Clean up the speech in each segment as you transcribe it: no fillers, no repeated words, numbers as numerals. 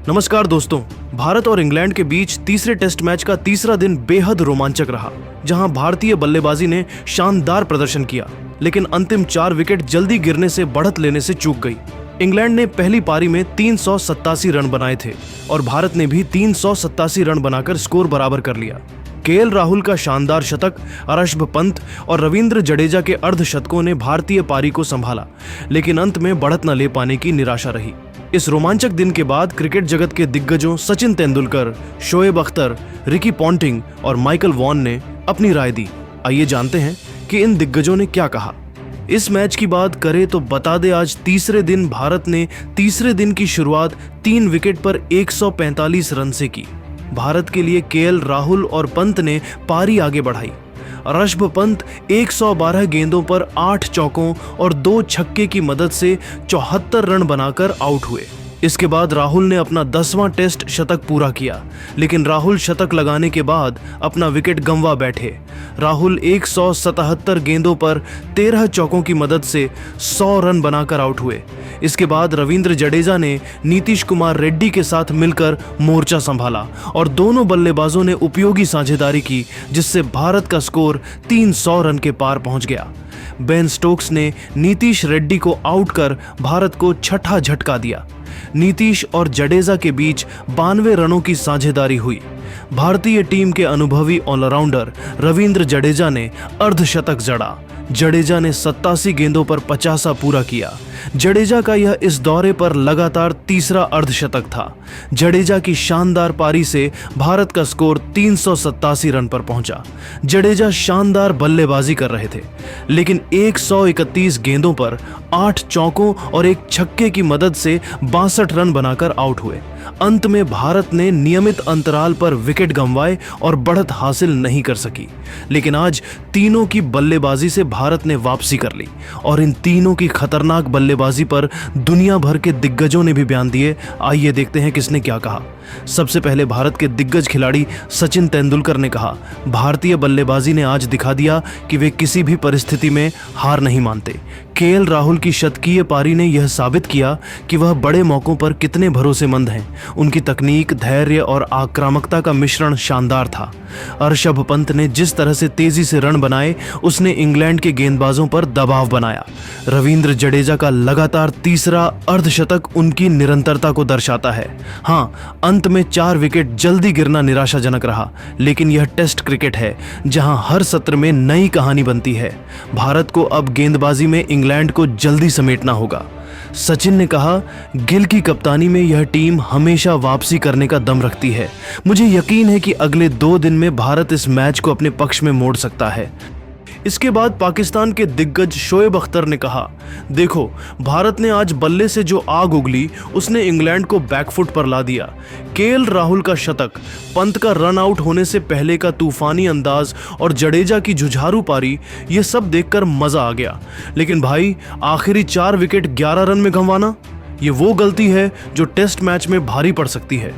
नमस्कार दोस्तों। भारत और इंग्लैंड के बीच तीसरे टेस्ट मैच का तीसरा दिन बेहद रोमांचक रहा, जहां भारतीय बल्लेबाजी ने शानदार प्रदर्शन किया, लेकिन अंतिम 4 विकेट जल्दी गिरने से बढ़त लेने से चूक गई। इंग्लैंड ने पहली पारी में 387 रन बनाए थे और भारत ने भी 387 रन बनाकर स्कोर बराबर कर लिया। केएल राहुल का शानदार शतक, ऋषभ पंत और रविंद्र जडेजा के अर्धशतकों ने भारतीय पारी को संभाला, लेकिन अंत में बढ़त न ले पाने की निराशा रही। इस रोमांचक दिन के बाद क्रिकेट जगत के दिग्गजों सचिन तेंदुलकर, शोएब अख्तर, रिकी पॉन्टिंग और माइकल वॉन ने अपनी राय दी। आइए जानते हैं कि इन दिग्गजों ने क्या कहा। इस मैच की बात करें तो बता दें, आज तीसरे दिन भारत ने तीसरे दिन की शुरुआत 3 विकेट पर 145 रन से की। भारत के लिए केएल राहुल और पंत ने पारी आगे बढ़ाई। ऋषभ पंत 112 गेंदों पर 8 चौकों और 2 छक्के की मदद से 74 रन बनाकर आउट हुए। इसके बाद राहुल ने अपना 10वां टेस्ट शतक पूरा किया, लेकिन राहुल शतक लगाने के बाद अपना विकेट गंवा बैठे। राहुल 177 गेंदों पर 13 चौकों की मदद से 100 रन बनाकर आउट हुए। इसके बाद रविंद्र जडेजा ने नीतीश कुमार रेड्डी के साथ मिलकर मोर्चा संभाला और दोनों बल्लेबाजों ने उपयोगी साझेदारी की, जिससे भारत का स्कोर 300 रन के पार पहुंच गया। बेन स्टोक्स ने नीतीश रेड्डी को आउट कर भारत को छठा झटका दिया। नीतीश और जडेजा के बीच 92 रनों की साझेदारी हुई। भारतीय टीम के अनुभवी ऑलराउंडर रविंद्र जडेजा ने अर्धशतक जड़ा। जडेजा ने 87 गेंदों पर 50 पूरा किया। जडेजा का यह इस दौरे पर लगातार तीसरा अर्धशतक था। जडेजा की शानदार पारी से भारत का स्कोर 387 रन पर पहुंचा। जडेजा शानदार बल्लेबाजी कर रहे थे, लेकिन 131 गेंदों पर 8 चौकों और 1 छक्के की मदद से 62 रन बनाकर आउट हुए। अंत में भारत ने नियमित अंतराल पर विकेट गंवाए और बढ़त हासिल नहीं कर सकी, लेकिन आज तीनों की बल्लेबाजी से भारत ने वापसी कर ली और इन तीनों की खतरनाक बल्लेबाजी पर दुनिया भर के दिग्गजों ने भी बयान दिए। आइए देखते हैं किसने क्या कहा। सबसे पहले भारत के दिग्गज खिलाड़ी सचिन तेंदुलकर ने कहा, भारतीय बल्लेबाजी ने आज दिखा दिया कि वे किसी भी परिस्थिति में हार नहीं मानते। केएल राहुल की शतकीय पारी ने यह साबित किया कि वह बड़े मौकों पर कितने भरोसेमंद हैं। उनकी तकनीक, धैर्य और आक्रामकता का मिश्रण शानदार था। ऋषभ पंत ने जिस तरह से तेजी से रन बनाए, उसने इंग्लैंड के गेंदबाजों पर दबाव बनाया। रविंद्र जडेजा का लगातार तीसरा अर्धशतक उनकी निरंतरता को दर्शाता है। हाँ, अंत में 4 विकेट जल्दी गिरना निराशाजनक रहा, लेकिन यह टेस्ट क्रिकेट है जहां हर सत्र में नई कहानी बनती है। भारत को अब गेंदबाजी में इंग्लैंड को जल्दी समेटना होगा। सचिन ने कहा, गिल की कप्तानी में यह टीम हमेशा वापसी करने का दम रखती है। मुझे यकीन है कि अगले 2 दिन में भारत इस मैच को अपने पक्ष में मोड़ सकता है। इसके बाद पाकिस्तान के दिग्गज शोएब अख्तर ने कहा, देखो, भारत ने आज बल्ले से जो आग उगली उसने इंग्लैंड को बैकफुट पर ला दिया। केएल राहुल का शतक, पंत का रन आउट होने से पहले का तूफानी अंदाज और जडेजा की जुझारू पारी, ये सब देखकर मजा आ गया। लेकिन भाई, आखिरी 4 विकेट 11 रन में गंवाना, ये वो गलती है जो टेस्ट मैच में भारी पड़ सकती है।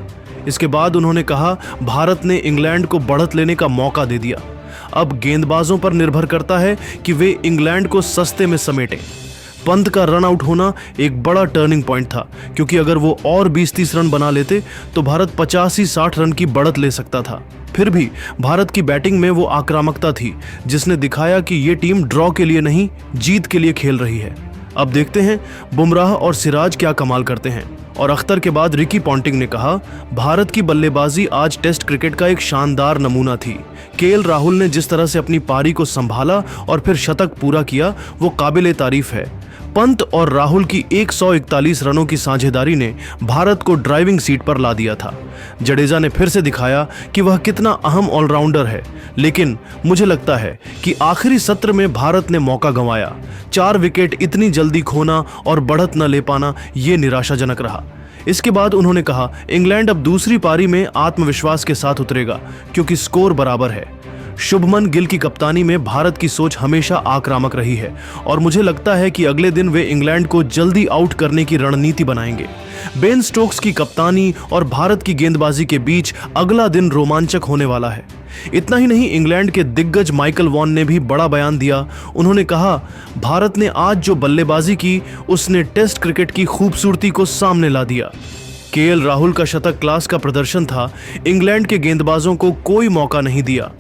इसके बाद उन्होंने कहा, भारत ने इंग्लैंड को बढ़त लेने का मौका दे दिया। अब गेंदबाजों पर निर्भर करता है कि वे इंग्लैंड को सस्ते में समेटें। पंत का रन आउट होना एक बड़ा टर्निंग पॉइंट था, क्योंकि अगर वो और 20-30 रन बना लेते तो भारत 85-60 रन की बढ़त ले सकता था। फिर भी भारत की बैटिंग में वो आक्रामकता थी जिसने दिखाया कि ये टीम ड्रॉ के लिए नहीं, जीत के लिए खेल रही है। अब देखते हैं बुमराह और सिराज क्या कमाल करते हैं। और अख्तर के बाद रिकी पॉन्टिंग ने कहा, भारत की बल्लेबाजी आज टेस्ट क्रिकेट का एक शानदार नमूना थी। केएल राहुल ने जिस तरह से अपनी पारी को संभाला और फिर शतक पूरा किया, वो काबिले तारीफ है। पंत और राहुल की 141 रनों की साझेदारी ने भारत को ड्राइविंग सीट पर ला दिया था। जडेजा ने फिर से दिखाया कि वह कितना अहम ऑलराउंडर है, लेकिन मुझे लगता है कि आखिरी सत्र में भारत ने मौका गंवाया। 4 विकेट इतनी जल्दी खोना और बढ़त न ले पाना, ये निराशाजनक रहा। इसके बाद उन्होंने कहा, इंग्लैंड अब दूसरी पारी में आत्मविश्वास के साथ उतरेगा, क्योंकि स्कोर बराबर है। शुभमन गिल की कप्तानी में भारत की सोच हमेशा आक्रामक रही है और मुझे लगता है कि अगले दिन वे इंग्लैंड को जल्दी आउट करने की रणनीति बनाएंगे। बेन स्टोक्स की कप्तानी और भारत की गेंदबाजी के बीच अगला दिन रोमांचक होने वाला है। इतना ही नहीं, इंग्लैंड के दिग्गज माइकल वॉन ने भी बड़ा बयान दिया। उन्होंने कहा, भारत ने आज जो बल्लेबाजी की उसने टेस्ट क्रिकेट की खूबसूरती को सामने ला दिया। केएल राहुल का शतक क्लास का प्रदर्शन था। इंग्लैंड के गेंदबाजों को कोई मौका नहीं दिया।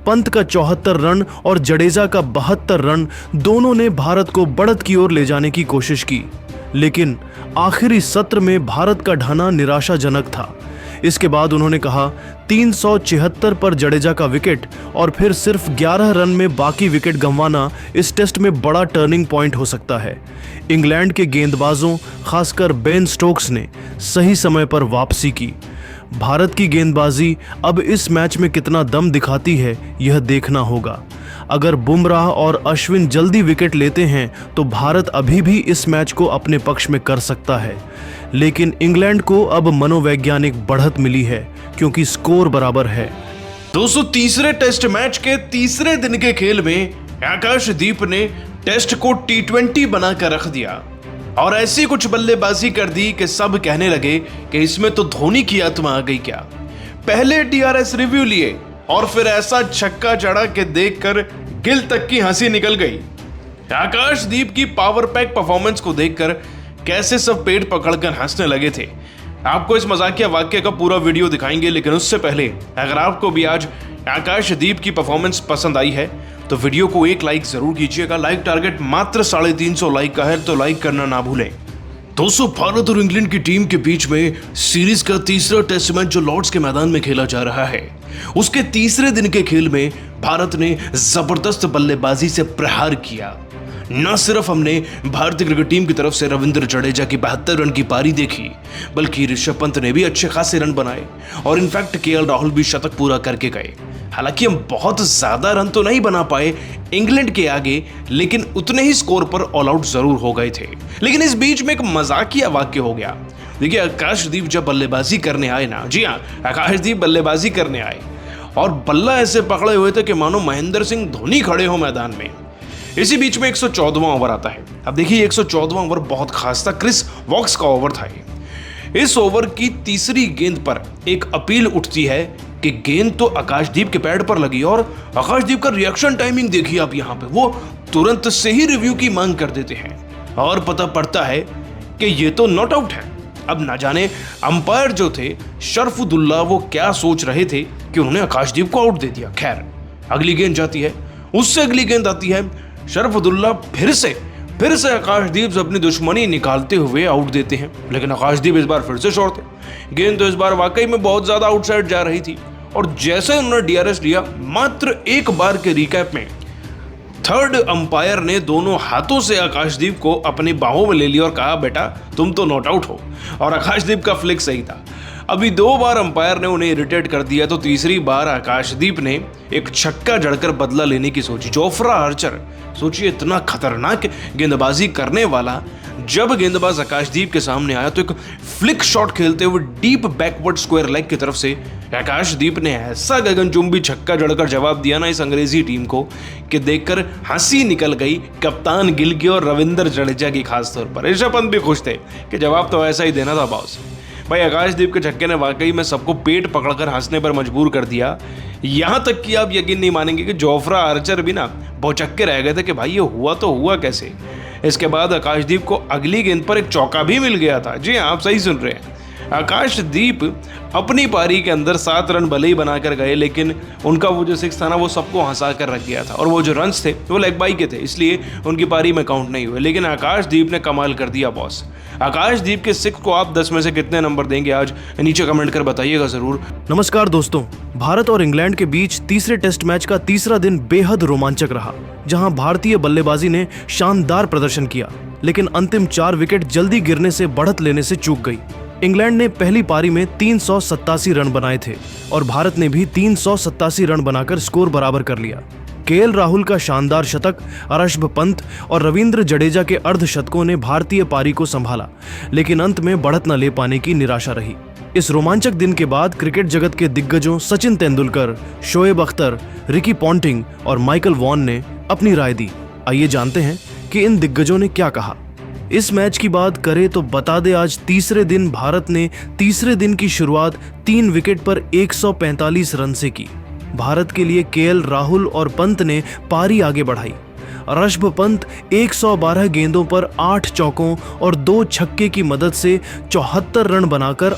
पंत का 74 रन और जडेजा का 72 रन दोनों ने भारत को बढ़त की ओर ले जाने की कोशिश की, लेकिन आखिरी सत्र में भारत का ढहना निराशाजनक था। इसके बाद उन्होंने कहा 376 पर जडेजा का विकेट और फिर सिर्फ 11 रन में बाकी विकेट गंवाना इस टेस्ट में बड़ा टर्निंग पॉइंट हो सकता है। इंग्लैंड के गेंदबाजों खासकर बेन स्टोक्स ने सही समय पर वापसी की। भारत की गेंदबाजी अब इस मैच में कितना दम दिखाती है यह देखना होगा। अगर बुमराह और अश्विन जल्दी विकेट लेते हैं तो भारत अभी भी इस मैच को अपने पक्ष में कर सकता है, लेकिन इंग्लैंड को अब मनोवैज्ञानिक बढ़त मिली है क्योंकि स्कोर बराबर है। दोस्तों, तीसरे टेस्ट मैच के तीसरे दिन के खेल में आकाशदीप ने टेस्ट को T20 बनाकर रख दिया और ऐसी कुछ बल्लेबाजी कर दी कि सब कहने लगे कि इसमें तो धोनी की आत्मा आ गई क्या। पहले DRS रिव्यू लिए और फिर ऐसा छक्का चढ़ा कि देखकर गिल तक की हंसी निकल गई। आकाशदीप की पावर पैक परफॉर्मेंस को देखकर कैसे सब पेट पकड़कर हंसने लगे थे। आपको इस मजाकिया वाक्य का पूरा वीडियो दिखाएंगे, लेकिन उससे पहले अगर आपको भी आज आकाशदीप की परफॉर्मेंस पसंद आई है तो वीडियो को एक लाइक जरूर कीजिएगा। लाइक टारगेट मात्र 350 लाइक का है, तो लाइक करना ना भूलें। दोस्तों, भारत और इंग्लैंड की टीम के बीच में सीरीज का तीसरा टेस्ट मैच जो लॉर्ड्स के मैदान में खेला जा रहा है, उसके तीसरे दिन के खेल में भारत ने जबरदस्त बल्लेबाजी से प्रहार किया। न सिर्फ हमने भारतीय क्रिकेट टीम की तरफ से रविंद्र जडेजा की 72 रन की पारी देखी, बल्कि ऋषभ पंत ने भी अच्छे खासे रन बनाए और इनफैक्ट केएल राहुल भी शतक पूरा करके गए। हालांकि हम बहुत ज्यादा रन तो नहीं बना पाए इंग्लैंड के आगे, लेकिन उतने ही स्कोर पर ऑल आउट जरूर हो गए थे। लेकिन इस बीच में एक मजाकिया वाक्य हो गया। देखिए, आकाशदीप जब बल्लेबाजी करने आए ना, जी हाँ, आकाशदीप बल्लेबाजी करने आए और बल्ला ऐसे पकड़े हुए थे कि मानो महेंद्र सिंह धोनी खड़े हो मैदान में। इसी बीच में 114वां ओवर आता है। अब देखिए, 114वां ओवर बहुत खास था, क्रिस वॉक्स का ओवर था ये। इस ओवर की तीसरी गेंद पर एक अपील उठती है कि गेंद तो आकाशदीप के पैड पर लगी और आकाशदीप का रिएक्शन टाइमिंग देखिए आप यहाँ पे, वो तुरंत से ही रिव्यू की मांग कर देते हैं और पता पड़ता है कि ये तो नॉट आउट है। अब ना जाने अंपायर जो थे शरफुद्दुल्ला वो क्या सोच रहे थे कि उन्होंने आकाशदीप को आउट दे दिया। खैर, अगली गेंद जाती है, उससे अगली गेंद आती है, शरफुद्दुल्ला फिर से आकाशदीप से अपनी दुश्मनी निकालते हुए आउट देते हैं, लेकिन आकाशदीप इस बार फिर से शॉर्ट थे। गेंद तो इस बार वाकई में बहुत ज्यादा आउटसाइड जा रही थी और जैसे उन्होंने DRS लिया, मात्र एक बार के रिकैप में थर्ड अंपायर ने दोनों हाथों से आकाशदीप को अपनी बाहों में ले लिया और कहा, बेटा तुम तो नॉट आउट हो। और आकाशदीप का फ्लिक सही था। अभी 2 बार अंपायर ने उन्हें इरिटेट कर दिया, तो तीसरी बार आकाशदीप ने एक छक्का जड़कर बदला लेने की सोची। जोफ्रा आर्चर, सोचिए, इतना खतरनाक गेंदबाजी करने वाला जब गेंदबाज आकाशदीप के सामने आया तो एक फ्लिक शॉट खेलते हुए डीप बैकवर्ड स्क्वायर लेग की तरफ से आकाशदीप ने ऐसा गगनचुंबी छक्का जड़कर जवाब दिया ना इस अंग्रेजी टीम को कि देखकर हंसी निकल गई कप्तान गिल की और रविंद्र जडेजा की खास तौर पर। ऋषभ पंत भी खुश थे कि जवाब तो ऐसा ही देना था बॉस। भाई, आकाशदीप के छक्के ने वाकई में सबको पेट पकड़कर हंसने पर मजबूर कर दिया। यहां तक कि आप यकीन नहीं मानेंगे कि जोफ्रा आर्चर भी ना भौचक्के रह गए थे कि भाई ये हुआ तो हुआ कैसे। इसके बाद आकाशदीप को अगली गेंद पर एक चौका भी मिल गया था। जी हाँ, आप सही सुन रहे हैं। आकाशदीप अपनी पारी के अंदर 7 रन भले ही बनाकर गए, लेकिन उनका वो जो 6 था ना, वो सबको हंसा कर रख गया था और वो जो रन्स थे वो लेग बाई के थे, इसलिए उनकी पारी में काउंट नहीं हुए। लेकिन आकाशदीप ने कमाल कर दिया बॉस। आकाशदीप के 6 को आप 10 में से कितने नंबर देंगे आज नीचे कमेंट कर बताइएगा जरूर। नमस्कार दोस्तों, भारत और इंग्लैंड के बीच तीसरे टेस्ट मैच का तीसरा दिन बेहद रोमांचक रहा, जहां भारतीय बल्लेबाजी ने शानदार प्रदर्शन किया, लेकिन अंतिम 4 विकेट जल्दी गिरने से बढ़त लेने से चूक गई। इंग्लैंड ने पहली पारी में 387 रन बनाए थे और भारत ने भी 387 रन बनाकर स्कोर बराबर कर लिया। केएल राहुल का शानदार शतक, ऋषभ पंत और रविंद्र जडेजा के अर्धशतकों ने भारतीय पारी को संभाला, लेकिन अंत में बढ़त न ले पाने की निराशा रही। इस रोमांचक दिन के बाद क्रिकेट जगत के दिग्गजों सचिन तेंदुलकर, शोएब अख्तर, रिकी पॉन्टिंग और माइकल वॉन ने अपनी राय दी। आइए जानते हैं कि इन दिग्गजों ने क्या कहा। इस मैच की बात करें तो बता दें, आज तीसरे दिन भारत ने तीसरे दिन की शुरुआत 3 विकेट पर 145 रन से की। भारत के लिए केएल राहुल और पंत ने पारी आगे बढ़ाई। ऋषभ पंत 112 गेंदों पर 8 चौकों और 2 छक्के की मदद से 74 रन बनाकर